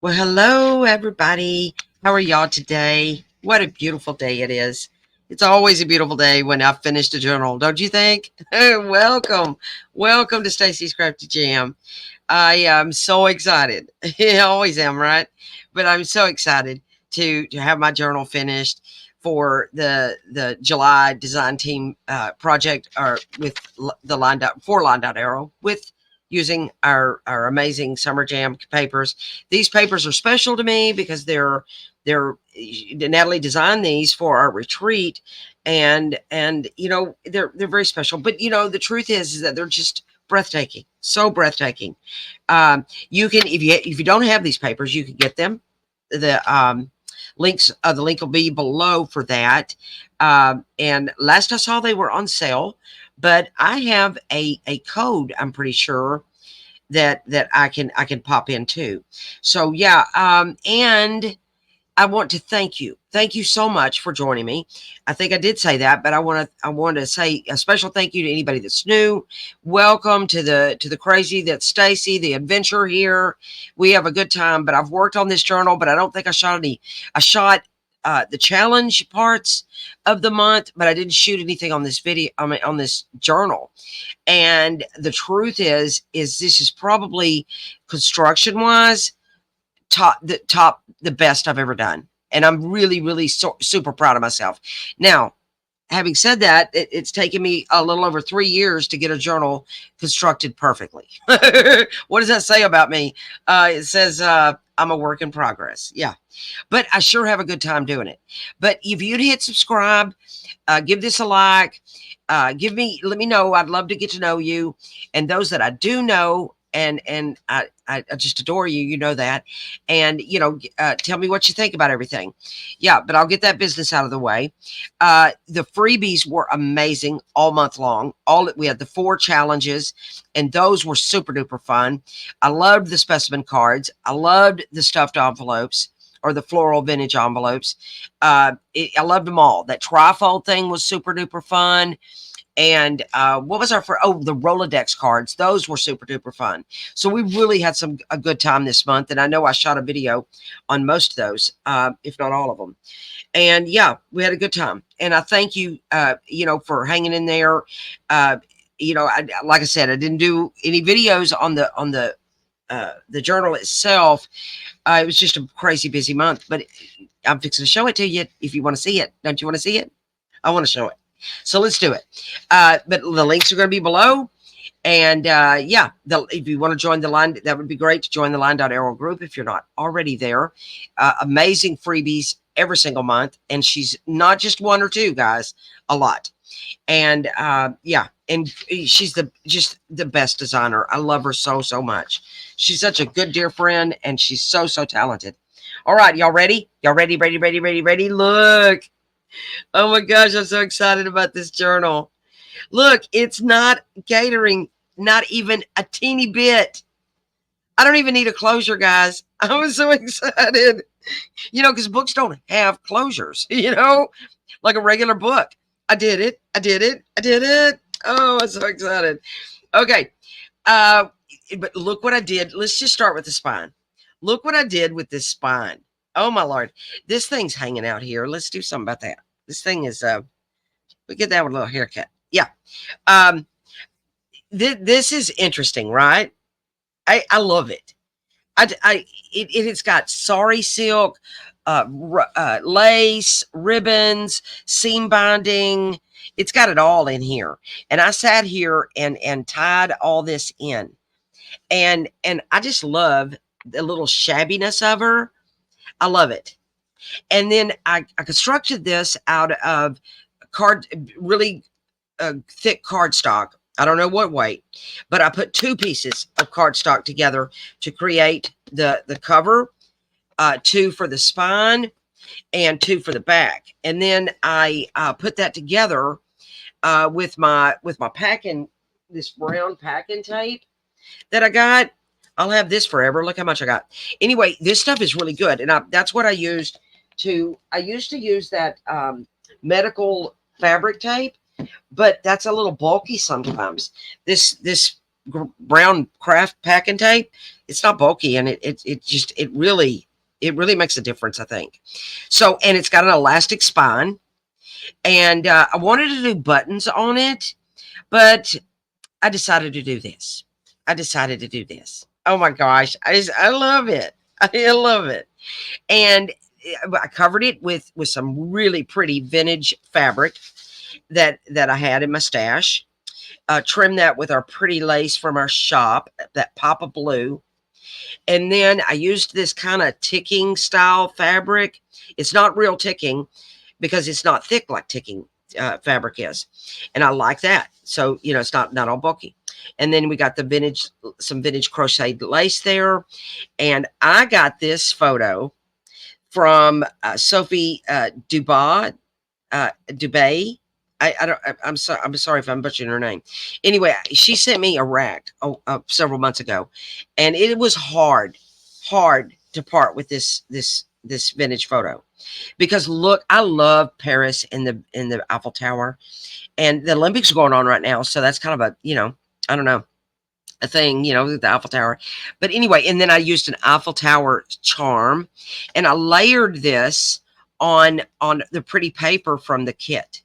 Well, hello, everybody. How are y'all today? What a beautiful day it is. It's always a beautiful day when I've finished a journal, don't you think? Welcome. Welcome to Stacy's Crafty Jam. I am so excited. I always am, right? But I'm so excited to have my journal finished for the July design team project, or with the LineDotArrow, with using our amazing Summer Jam papers. These papers are special to me because they're Natalie designed these for our retreat, and they're very special. But the truth is that they're just breathtaking, so breathtaking. You can, if you don't have these papers, you can get them. The link will be below for that. And last I saw, they were on sale, but I have a code, I'm pretty sure, that I can pop into. So yeah, and I want to thank you. Thank you so much for joining me. I think I did say that, but I want to say a special thank you to anybody that's new. Welcome to the crazy. That's Stacy, the adventure here. We have a good time, but I've worked on this journal, but I don't think I shot any. I shot the challenge parts of the month, but I didn't shoot anything on this video. I mean, on this journal. And the truth is this is probably, construction wise, the best I've ever done. And I'm really, really super proud of myself. Now, having said that, it's taken me a little over 3 years to get a journal constructed perfectly. What does that say about me? It says I'm a work in progress. Yeah, but I sure have a good time doing it. But if you'd hit subscribe, give this a like, let me know. I'd love to get to know you, and those that I do know, and I just adore you. You know that. And tell me what you think about everything. Yeah, but I'll get that business out of the way. The freebies were amazing all month long. We had the 4 challenges, and those were super duper fun. I loved the specimen cards. I loved the stuffed envelopes, or the floral vintage envelopes. I loved them all. That trifold thing was super duper fun. And what was the Rolodex cards? Those were super duper fun. So we really had a good time this month. And I know I shot a video on most of those, if not all of them. And yeah, we had a good time. And I thank you, for hanging in there. Like I said, I didn't do any videos on the journal itself. It was just a crazy busy month, but I'm fixing to show it to you if you want to see it. Don't you want to see it? I want to show it. So let's do it. But the links are going to be below. And yeah, if you want to join the line, that would be great to join the LineDotArrow group if you're not already there. Amazing freebies every single month. And she's not just 1 or 2, guys, a lot. And yeah, and she's just the best designer. I love her so much. She's such a good dear friend, and she's so talented. All right, y'all ready? Y'all ready? Look. Oh my gosh, I'm so excited about this journal. Look, it's not catering, not even a teeny bit. I don't even need a closure, guys. I'm so excited. Because books don't have closures, like a regular book. I did it. Oh, I'm so excited. Okay. But look what I did. Let's just start with the spine. Look what I did with this spine. Oh my Lord. This thing's hanging out here. Let's do something about that. This thing is, we get that with a little haircut. Yeah. This is interesting, right? I love it. It's got sari silk, lace, ribbons, seam binding. It's got it all in here. And I sat here and tied all this in. And I just love the little shabbiness of her. I love it. And then I constructed this out of really thick cardstock. I don't know what weight, but I put 2 pieces of cardstock together to create the cover, 2 for the spine and 2 for the back. And then I put that together with my packing, this brown packing tape that I got. I'll have this forever. Look how much I got. Anyway, this stuff is really good. And that's what I used to use that medical fabric tape, but that's a little bulky sometimes. This brown craft packing tape, it's not bulky, and it really makes a difference, I think. So, and it's got an elastic spine, and I wanted to do buttons on it, but I decided to do this. Oh my gosh, I love it. I love it. And I covered it with some really pretty vintage fabric that I had in my stash. Trimmed that with our pretty lace from our shop, that pop of blue. And then I used this kind of ticking style fabric. It's not real ticking because it's not thick like ticking fabric is. And I like that. So, you know, it's not all bulky. And then we got some vintage crocheted lace there. And I got this photo from Sophie Dubay. I'm sorry if I'm butchering her name. Anyway, she sent me a rack several months ago, and it was hard to part with this vintage photo, because look, I love Paris in the Eiffel Tower, and the Olympics are going on right now, so that's kind of a, you know, I don't know, a thing, you know, the Eiffel Tower. But anyway, and then I used an Eiffel Tower charm, and I layered this on the pretty paper from the kit.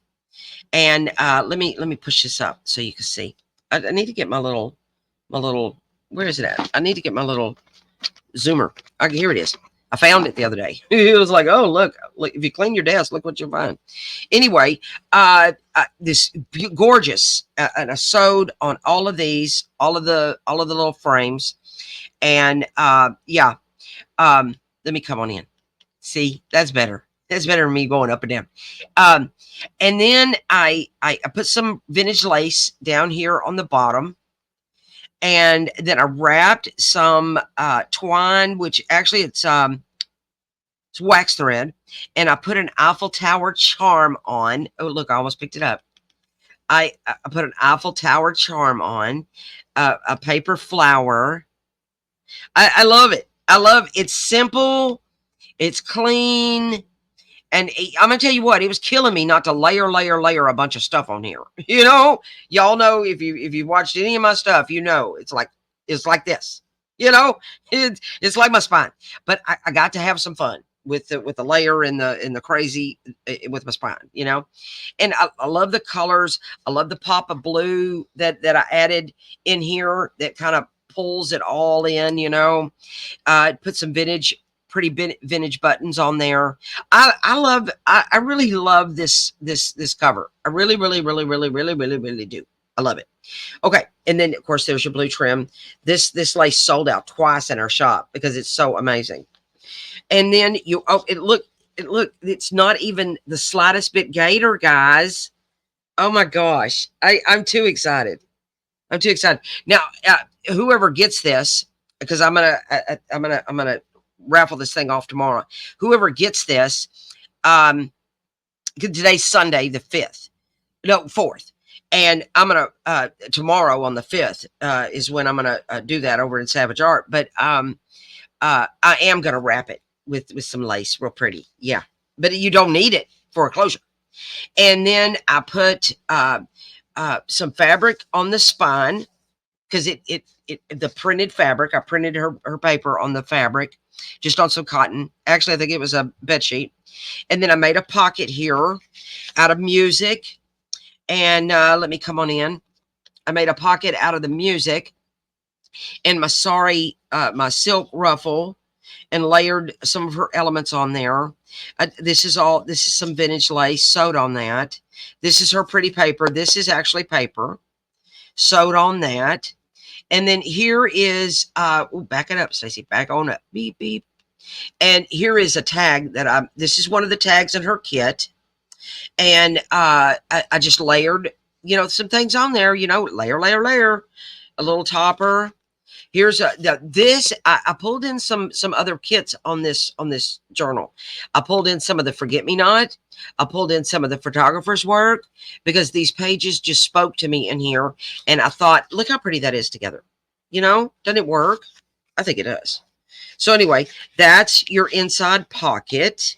And let me push this up so you can see. I need to get my little, where is it at? I need to get my little zoomer. Okay, here it is. I found it the other day. It was like, oh, look, if you clean your desk, look what you'll find. Anyway, this gorgeous, and I sewed on all of these, all of the little frames. And yeah, let me come on in. See, that's better. That's better than me going up and down. And then I put some vintage lace down here on the bottom. And then I wrapped some twine, which actually it's wax thread. And I put an Eiffel Tower charm on. Oh, look, I almost picked it up. I put an Eiffel Tower charm on, a paper flower. I love it. I love it. It's simple. It's clean. And I'm going to tell you what, it was killing me not to layer a bunch of stuff on here. You know, y'all know, if you watched any of my stuff, you know, it's like this, you know, it's like my spine. But I got to have some fun with the layer and the crazy with my spine, you know. And I love the colors. I love the pop of blue that I added in here that kind of pulls it all in, you know. Put some pretty vintage buttons on there. I really love this cover. I really do. I love it. Okay, and then of course there's your blue trim. This lace sold out twice in our shop because it's so amazing. And then it's not even the slightest bit gator, guys. Oh my gosh, I'm too excited. I'm too excited. Now, whoever gets this, because I'm gonna raffle this thing off tomorrow. Whoever gets this, today's Sunday the 5th, no 4th, and I'm gonna tomorrow on the 5th is when I'm gonna do that over in Savage Art. But I am gonna wrap it with some lace, real pretty, yeah. But you don't need it for a closure. And then I put some fabric on the spine, because the printed fabric, I printed her paper on the fabric, just on some cotton. Actually, I think it was a bed sheet. And then I made a pocket here out of music. And let me come on in. I made a pocket out of the music and my silk ruffle, and layered some of her elements on there. This is some vintage lace sewed on that. This is her pretty paper. This is actually paper sewed on that. And then here is, back it up, Stacey, back on up, beep, beep. And here is a tag that this is one of the tags in her kit. And I just layered, you know, some things on there, you know, layer, a little topper. Here's I pulled in some other kits on this journal. I pulled in some of the Forget Me Not. I pulled in some of the photographer's work, because these pages just spoke to me in here. And I thought, look how pretty that is together. You know, doesn't it work? I think it does. So anyway, that's your inside pocket.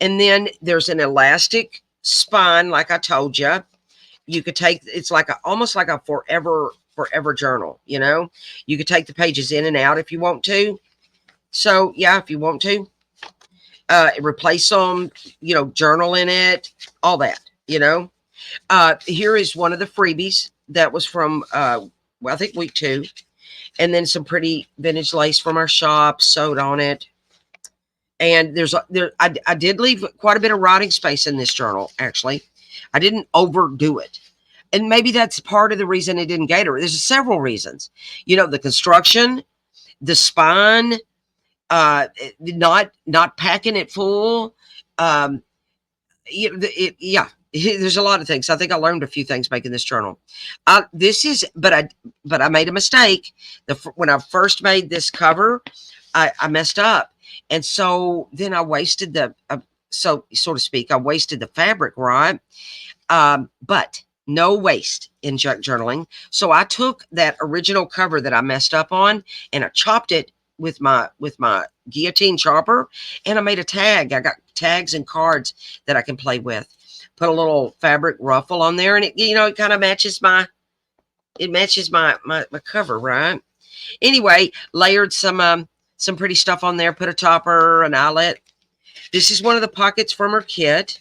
And then there's an elastic spine, like I told you. You could take, it's like almost like a forever forever journal. You know, you could take the pages in and out if you want to. So yeah, if you want to, replace them, you know, journal in it, all that, you know. Here is one of the freebies that was from, well, I think week 2. And then some pretty vintage lace from our shop sewed on it. And I did leave quite a bit of writing space in this journal, actually. I didn't overdo it. And maybe that's part of the reason it didn't gator. There's several reasons. You know, the construction, the spine, not packing it full. Yeah, there's a lot of things. I think I learned a few things making this journal. But I made a mistake. When I first made this cover, I messed up, and so then I wasted so to speak, I wasted the fabric, right? But no waste in junk journaling. So I took that original cover that I messed up on, and I chopped it with my guillotine chopper, and I made a tag. I got tags and cards that I can play with. Put a little fabric ruffle on there, and it, you know, it kind of matches my cover, right? Anyway, layered some pretty stuff on there. Put a topper, an eyelet. This is one of the pockets from her kit,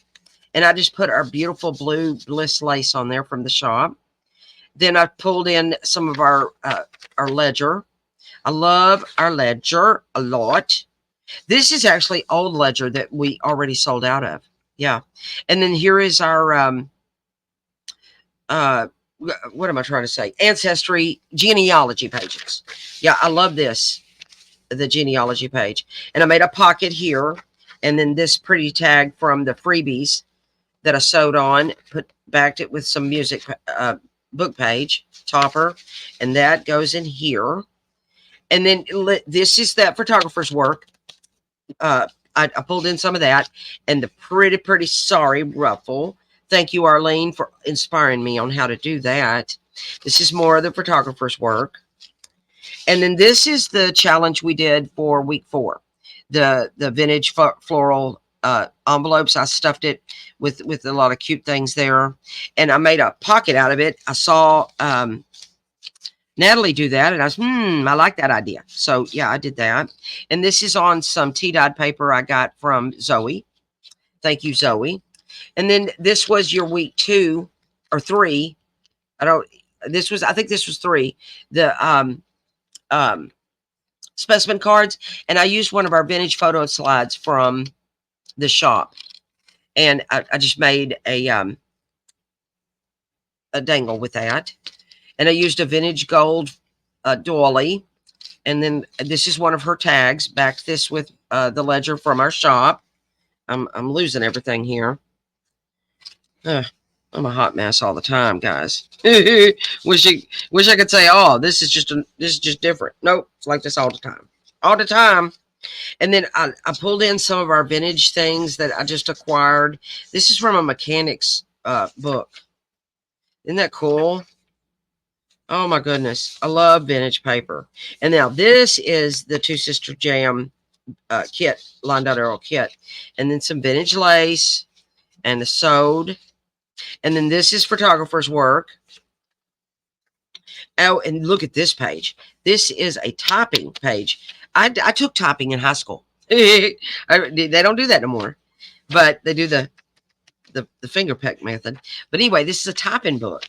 and I just put our beautiful blue bliss lace on there from the shop. Then I pulled in some of our ledger. I love our ledger a lot. This is actually old ledger that we already sold out of. Yeah. And then here is our, what am I trying to say? Ancestry genealogy pages. Yeah, I love this, the genealogy page. And I made a pocket here. And then this pretty tag from the freebies that I sewed on, backed it with some music, book page, topper. And that goes in here. And then this is that photographer's work. I pulled in some of that, and the pretty sorry ruffle. Thank you, Arlene, for inspiring me on how to do that. This is more of the photographer's work. And then this is the challenge we did for week 4. The vintage floral envelopes. I stuffed it with a lot of cute things there. And I made a pocket out of it. I saw Nathalie do that, and I was, I like that idea. So yeah, I did that. And this is on some tea-dyed paper I got from Zoe. Thank you, Zoe. And then this was your week 2 or 3. I think this was 3. The specimen cards. And I used one of our vintage photo slides from the shop. And I just made a dangle with that. And I used a vintage gold doily. And then this is one of her tags. Backed this with the ledger from our shop. I'm losing everything here. I'm a hot mess all the time, guys. wish I could say, oh, this is just different. Nope, it's like this all the time. All the time. And then I pulled in some of our vintage things that I just acquired. This is from a mechanics book. Isn't that cool? Oh my goodness. I love vintage paper. And now this is the TwoSisterJam kit, LineDotArrow kit. And then some vintage lace and the sewed. And then this is photographer's work. Oh, and look at this page. This is a typing page. I took typing in high school. They don't do that no more. But they do the finger peck method. But anyway, this is a typing book.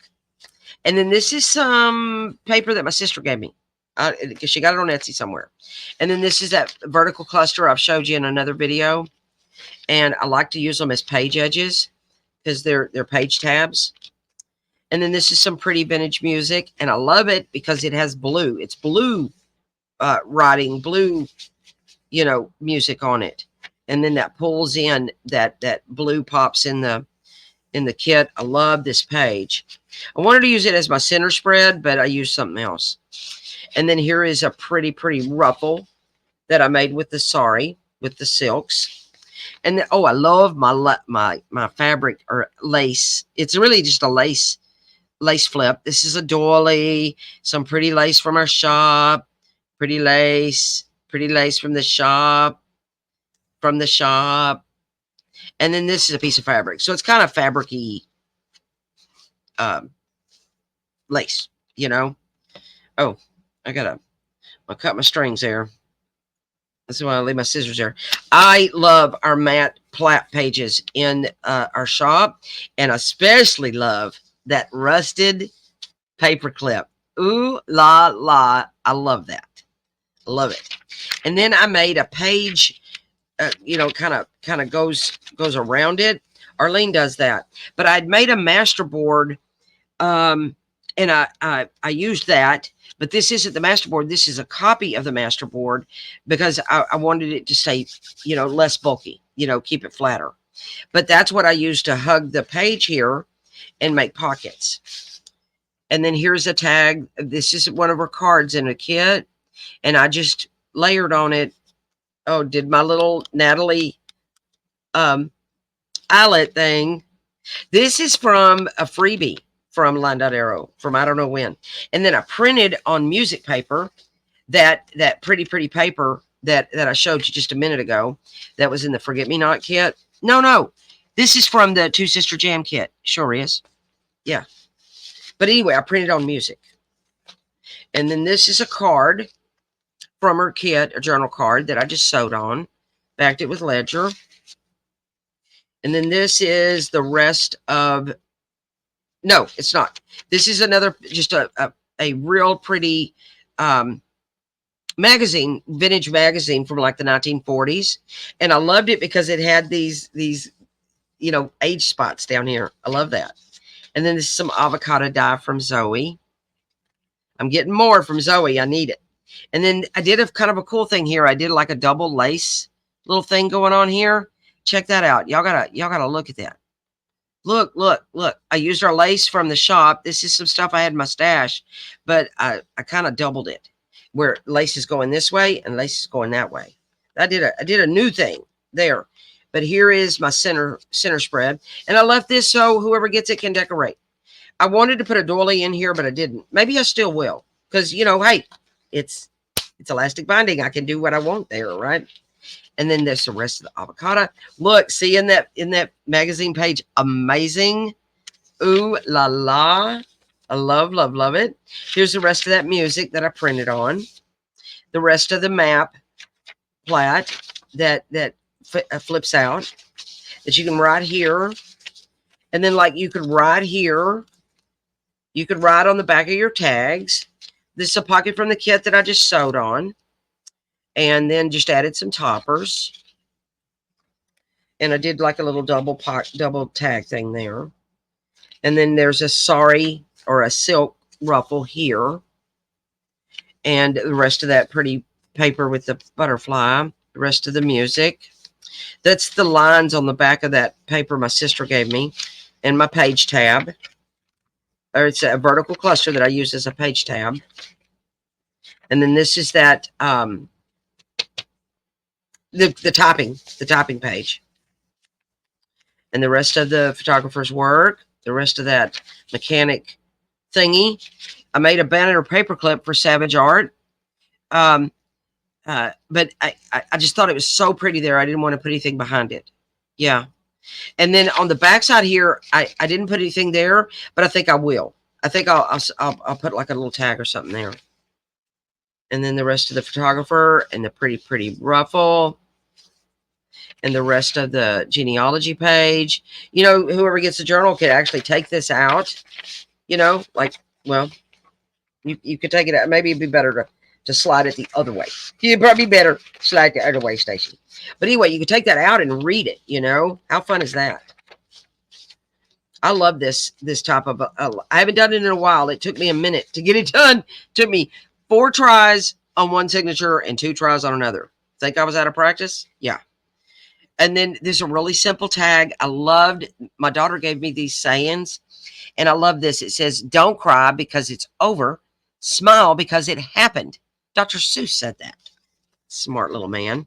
And then this is some paper that my sister gave me. Because she got it on Etsy somewhere. And then this is that vertical cluster I've showed you in another video. And I like to use them as page edges because they're page tabs. And then this is some pretty vintage music. And I love it because it has blue. It's blue writing, blue, you know, music on it. And then that pulls in, that blue pops in the kit. I love this page. I wanted to use it as my center spread, but I used something else. And then here is a pretty ruffle that I made with the sari, with the silks. And then, oh, I love my fabric or lace. It's really just a lace flip. This is a doily, some pretty lace from our shop, pretty lace from the shop, And then this is a piece of fabric. So it's kind of fabric-y lace, you know. Oh, I'll cut my strings there. That's why I leave my scissors there. I love our matte plat pages in our shop, and especially love that rusted paper clip. Ooh la la. I love that. I love it. And then I made a page, you know, kind of goes around it. Arlene does that. But I'd made a master board, and I used that. But this isn't the master board. This is a copy of the master board because I wanted it to stay, you know, less bulky, you know, keep it flatter. But that's what I used to hug the page here and make pockets. And then here's a tag. This is one of her cards in a kit. And I just layered on it. Oh, did my little Nathalie eyelet thing. This is from a freebie from LineDotArrow from I don't know when. And then I printed on music paper that pretty paper that I showed you just a minute ago that was in the Forget Me Not kit. No. This is from the Two Sister Jam Kit. Sure is. Yeah. But anyway, I printed on music. And then this is a card from her kit, a journal card that I just sewed on. Backed it with Ledger. And then this is the rest of, no, it's not. This is another, just a real pretty magazine, vintage magazine from like the 1940s. And I loved it because it had these, you know, age spots down here. I love that. And then this is some avocado dye from Zoe. I'm getting more from Zoe. I need it. And then I did a kind of a cool thing here. I did like a double lace little thing going on here. Check that out. Y'all gotta look at that. Look. I used our lace from the shop. This is some stuff I had in my stash, but I kind of doubled it where lace is going this way and lace is going that way. I did a new thing there. But here is my center spread. And I left this so whoever gets it can decorate. I wanted to put a doily in here, but I didn't. Maybe I still will. Because, you know, hey, it's elastic binding. I can do what I want there, right? And then there's the rest of the avocado. Look, see in that magazine page, amazing. Ooh la la. I love it. Here's the rest of that music that I printed on. The rest of the map plat that flips out that you can write here. And then like you could write here. You could write on the back of your tags. This is a pocket from the kit that I just sewed on. And then just added some toppers. And I did like a little double tag thing there. And then there's a sari or a silk ruffle here. And the rest of that pretty paper with the butterfly. The rest of the music. That's the lines on the back of that paper my sister gave me. And my page tab. Or it's a vertical cluster that I use as a page tab. And then this is that the typing page. And the rest of the photographer's work, the rest of that mechanic thingy. I made a banner paperclip for Savage Art. But I just thought it was so pretty there. I didn't want to put anything behind it. Yeah. And then on the back side here, I didn't put anything there, but I think I will. I think I'll put like a little tag or something there. And then the rest of the photographer and the pretty ruffle. And the rest of the genealogy page. You know, whoever gets the journal could actually take this out. You know, like, well, you could take it out. Maybe it'd be better to slide it the other way. You'd probably better slide the other way, Stacy. But anyway, you could take that out and read it, you know. How fun is that? I love this type of, I haven't done it in a while. It took me a minute to get it done. It took me 4 tries on one signature and 2 tries on another. Think I was out of practice? Yeah. And then there's a really simple tag. I loved, my daughter gave me these sayings, and I love this. It says, don't cry because it's over. Smile because it happened. Dr. Seuss said that. Smart little man.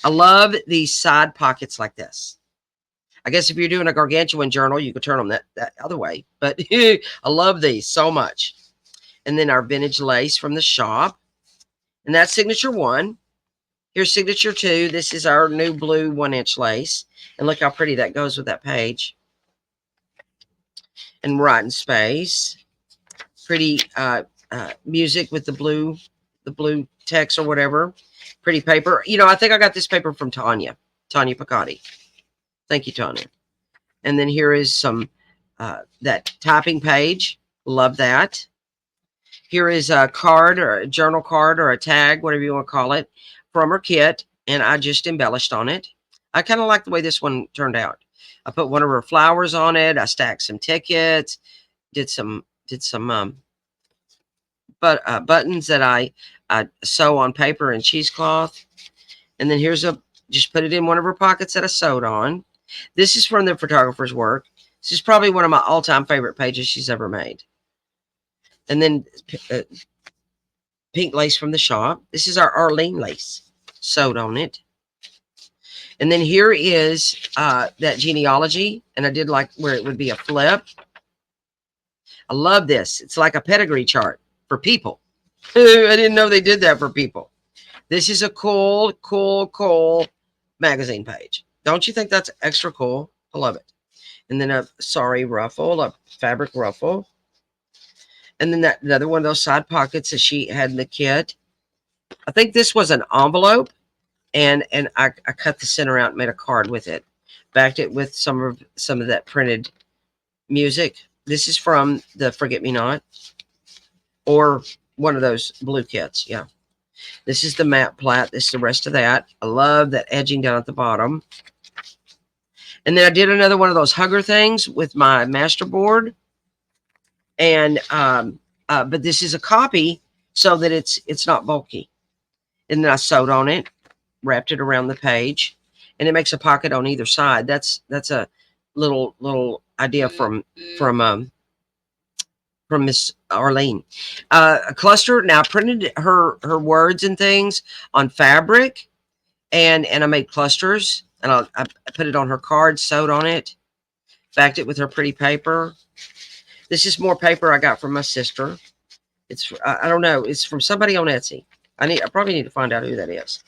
I love these side pockets like this. I guess if you're doing a gargantuan journal, you could turn them that other way. But I love these so much. And then our vintage lace from the shop. And that's signature 1. Here's signature 2. This is our new blue 1-inch lace. And look how pretty that goes with that page. And writing space. Pretty, music with the blue text or whatever. Pretty paper. You know, I think I got this paper from Tanya Picotti. Thank you, Tanya. And then here is some that typing page. Love that. Here is a card or a journal card or a tag, whatever you want to call it, from her kit. And I just embellished on it. I kind of like the way this one turned out. I put one of her flowers on it. I stacked some tickets, did some buttons that I sew on paper and cheesecloth. And then here's just put it in one of her pockets that I sewed on. This is from the photographer's work. This is probably one of my all-time favorite pages she's ever made. And then pink lace from the shop. This is our Arlene lace sewed on it. And then here is that genealogy. And I did like where it would be a flip. I love this. It's like a pedigree chart for people. I didn't know they did that for people. This is a cool magazine page. Don't you think that's extra cool? I love it. And then a ruffle, a fabric ruffle. And then another one of those side pockets that she had in the kit. I think this was an envelope. And I cut the center out and made a card with it. Backed it with some of that printed music. This is from the Forget Me Not. Or one of those blue kits. Yeah. This is the matte plat. This is the rest of that. I love that edging down at the bottom. And then I did another one of those hugger things with my master board. And but this is a copy so that it's not bulky. And then I sewed on it, wrapped it around the page, and it makes a pocket on either side. That's a little idea from Miss Arlene. A cluster. Now I printed her words and things on fabric, and I made clusters, and I put it on her card, sewed on it, backed it with her pretty paper. This is more paper I got from my sister. It's I don't know. It's from somebody on Etsy. I probably need to find out who that is.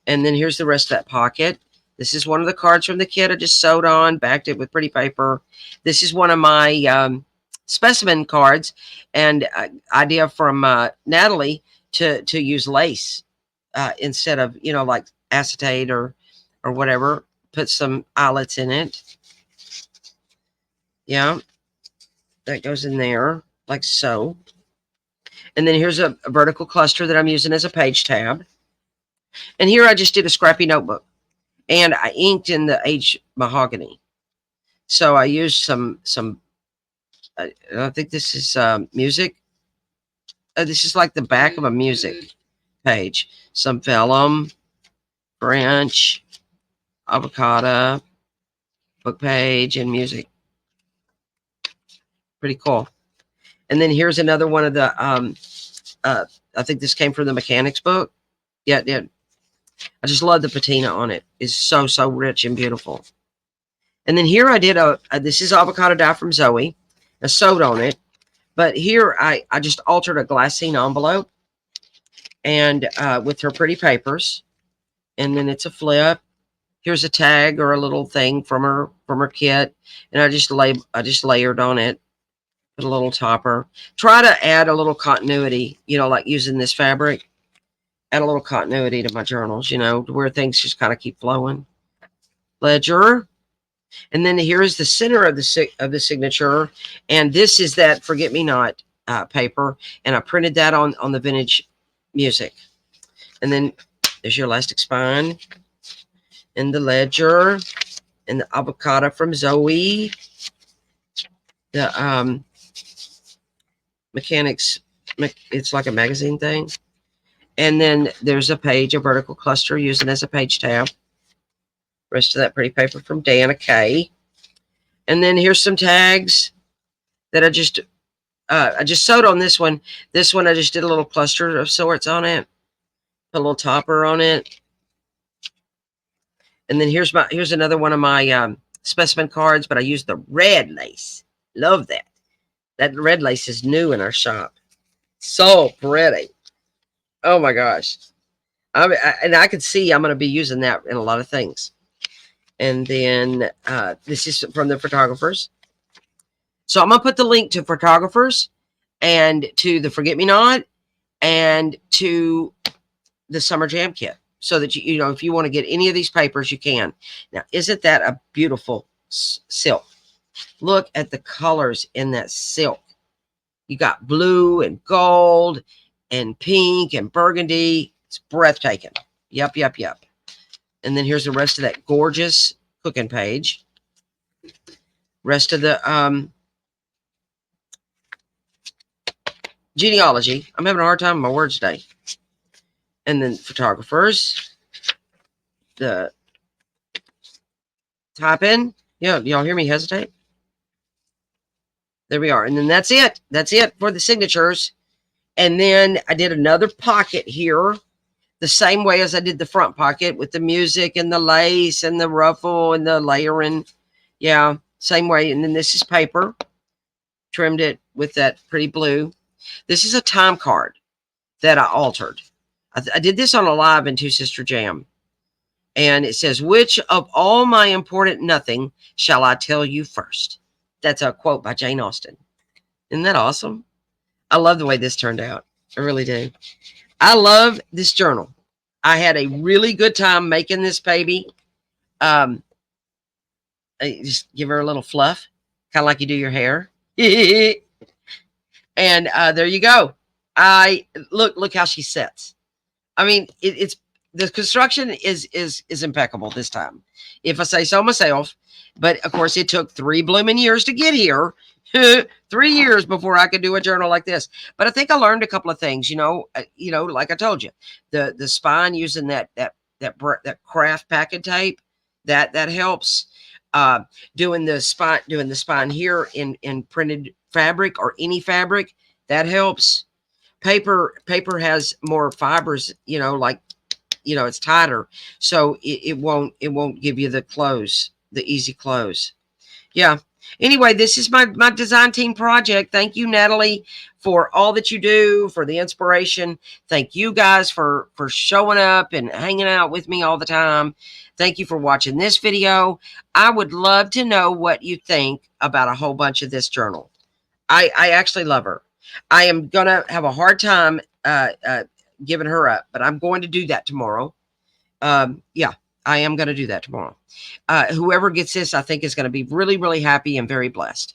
And then here's the rest of that pocket. This is one of the cards from the kit I just sewed on, backed it with pretty paper. This is one of my specimen cards, and idea from Nathalie to use lace instead of, you know, like acetate or whatever. Put some eyelets in it. Yeah, that goes in there like so. And then here's a vertical cluster that I'm using as a page tab. And here I just did a scrappy notebook, and I inked in the aged mahogany. So I used some I think this is music. This is like the back of a music page. Some vellum, French, avocado, book page, and music. Pretty cool. And then here's another one of the, I think this came from the mechanics book. Yeah, it did. I just love the patina on it. It's so rich and beautiful. And then here I did this is avocado dye from Zoe. I sewed on it. But here I just altered a glassine envelope and with her pretty papers. And then it's a flip. Here's a tag or a little thing from her kit. And I just layered on it. Put a little topper. Try to add a little continuity, you know, like using this fabric. Add a little continuity to my journals, you know, to where things just kind of keep flowing. Ledger. And then here is the center of the signature. And this is that Forget Me Not paper. And I printed that on the vintage music. And then there's your elastic spine. And the ledger. And the avocado from Zoe. The mechanics, it's like a magazine thing. And then there's a page, a vertical cluster using as a page tab. Rest of that pretty paper from Dana K. And then here's some tags that I just sewed on this one. This one I just did a little cluster of sorts on it. Put a little topper on it. And then here's another one of my specimen cards, but I used the red lace. Love that. That red lace is new in our shop. So pretty. Oh my gosh. And I could see I'm going to be using that in a lot of things. And then this is from the photographers. So I'm going to put the link to photographers and to the Forget Me Not, and to the Summer Jam Kit, so that you know, if you want to get any of these papers, you can. Now, isn't that a beautiful silk? Look at the colors in that silk. You got blue and gold and pink and burgundy. It's breathtaking. Yep, yep, yep. And then here's the rest of that gorgeous cooking page. Rest of the genealogy. I'm having a hard time with my words today. And then photographers. The type in. Yeah, y'all hear me hesitate? There we are. And then that's it. That's it for the signatures. And then I did another pocket here, the same way as I did the front pocket, with the music and the lace and the ruffle and the layering. Yeah, same way. And then this is paper. Trimmed it with that pretty blue. This is a time card that I altered. I did this on a live in Two Sister Jam. And it says, which of all my important nothing shall I tell you first? That's a quote by Jane Austen. Isn't that awesome? I love the way this turned out. I really do. I love this journal. I had a really good time making this baby. I just give her a little fluff, kind of like you do your hair. And there you go. Look how she sits. I mean, it's the construction is impeccable this time, if I say so myself. But of course, it took 3 blooming years to get here. 3 years before I could do a journal like this. But I think I learned a couple of things. You know, like I told you, the spine, using that craft packing tape, that helps. Doing the spine here in printed fabric, or any fabric, that helps. Paper has more fibers, like, it's tighter, so it won't give you the easy close. Yeah. Anyway, this is my design team project. Thank you, Nathalie, for all that you do, for the inspiration. Thank you guys for showing up and hanging out with me all the time. Thank you for watching this video. I would love to know what you think about a whole bunch of this journal. I actually love her. I am going to have a hard time giving her up, but I'm going to do that tomorrow. Yeah, I am going to do that tomorrow. Whoever gets this, I think, is going to be really, really happy and very blessed.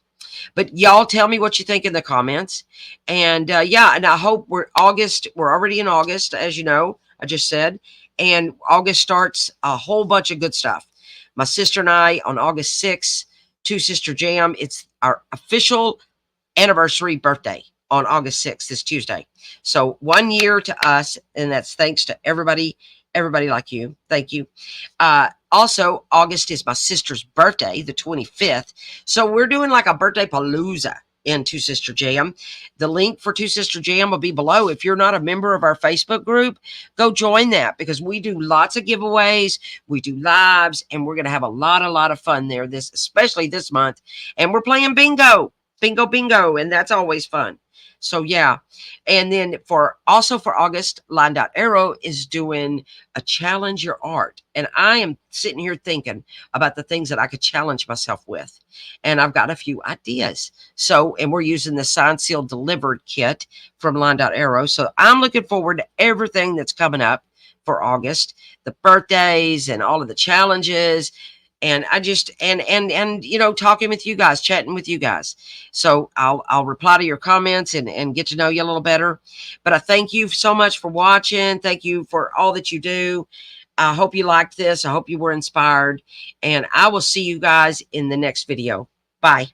But y'all tell me what you think in the comments. And yeah, and I hope we're already in August, as you know, I just said. And August starts a whole bunch of good stuff. My sister and I, on August 6th, Two Sister Jam, it's our official anniversary birthday on August 6th, this Tuesday. So 1 year to us, and that's thanks to everybody like you. Thank you. Also, August is my sister's birthday, the 25th. So we're doing like a birthday palooza in Two Sister Jam. The link for Two Sister Jam will be below. If you're not a member of our Facebook group, go join that, because we do lots of giveaways. We do lives, and we're going to have a lot of fun there, especially this month. And we're playing bingo, and that's always fun. So yeah. And then for August, LineDotArrow is doing a challenge your art. And I am sitting here thinking about the things that I could challenge myself with. And I've got a few ideas. So, and we're using the Signed, Sealed, Delivered kit from LineDotArrow. So I'm looking forward to everything that's coming up for August, the birthdays and all of the challenges. And I just, and talking with you guys, chatting with you guys. So I'll reply to your comments and get to know you a little better. But I thank you so much for watching. Thank you for all that you do. I hope you liked this. I hope you were inspired. And I will see you guys in the next video. Bye.